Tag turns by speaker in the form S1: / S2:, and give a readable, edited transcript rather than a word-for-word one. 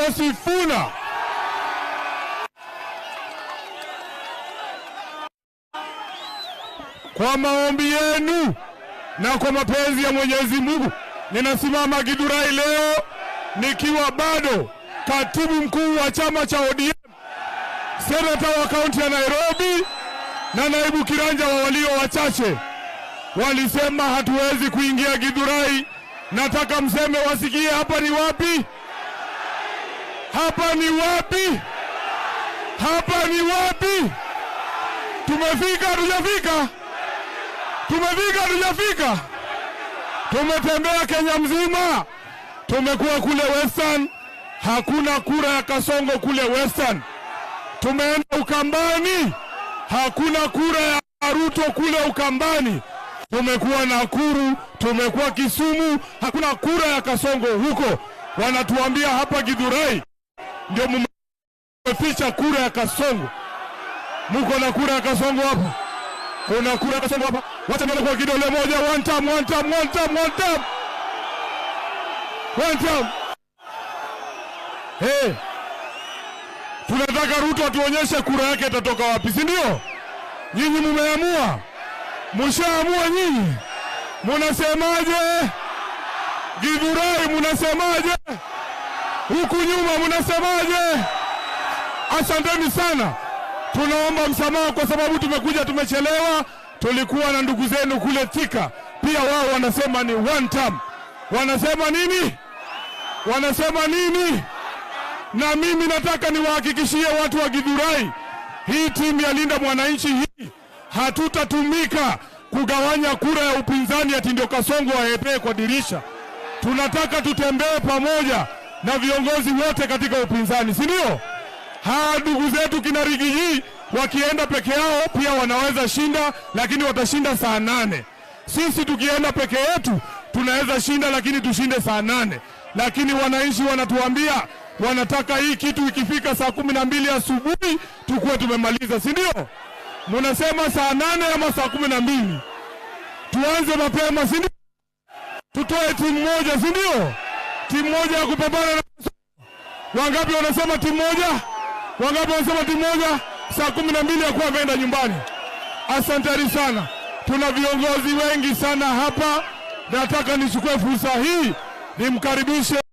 S1: Kalonzo Sifuna. Kwa maombi yenu na kwa mapenzi ya Mwenyezi Mungu, ninasimama Githurai leo nikiwa bado katibu mkuu wa chama cha ODM, senata wa kaunti ya Nairobi na naibu kiranja wa walio wachache. Walisema hatuwezi kuingia Githurai. Nataka mseme wasikie hapa ni wapi? Hapa ni wapi? Hapa ni wapi? Tumefika hatujafika? Tumefika hatujafika? Tumetembea Kenya mzima. Tumekuwa kule Western, hakuna kura ya Kasongo kule Western. Tumeenda Ukambani, hakuna kura ya Ruto kule Ukambani. Tumekuwa Nakuru, tumekuwa Kisumu, hakuna kura ya Kasongo huko. Wanatuambia hapa Githurai ndio mmeficha kura ya Kasongo. Muko na kura ya Kasongo hapa? Kuna kura ya Kasongo hapa? Wacha nione kwa kidole moja. One time. Hey, tunataka Ruto atuonyeshe kura yake itatoka wapi, si ndio? Nyinyi mumeamua? Mshaamua nyinyi? Munasemaje? Githurai munasemaje? Huku nyuma munasemaje? Asanteni sana. Tunaomba msamaha kwa sababu tumechelewa. Tulikuwa na ndugu zenu kule Thika. Pia wao wanasema ni one term. Wanasema nini? Wanasema nini? Na mimi nataka niwahakikishie watu wa Githurai, hii timu ya Linda Mwananchi hii hatutatumika kugawanya kura ya upinzani ati ndio Kasongo aepee kwa dirisha. Tunataka tutembee pamoja na viongozi wote katika upinzani, si ndio? Hawa ndugu zetu kina Rigiji wakienda peke yao pia wanaweza shinda, lakini watashinda saa 8. Sisi tukienda peke yetu tunaweza shinda, lakini tushinde saa 8. Lakini wananchi wanatuambia wanataka hii kitu ikifika saa 12 asubuhi tukue tumemaliza, si ndio? Munasema saa 8 ama saa 12? Tuanze mapema, si ndio? Tutoe timu moja, si ndio? Timu moja ya kupambana na wangapi wanasema timu moja? Wangapi wanasema timu moja? Saa 12 ya kuwa ameenda nyumbani. Asanteni sana. Tuna viongozi wengi sana hapa. Nataka nichukue fursa hii nimkaribishe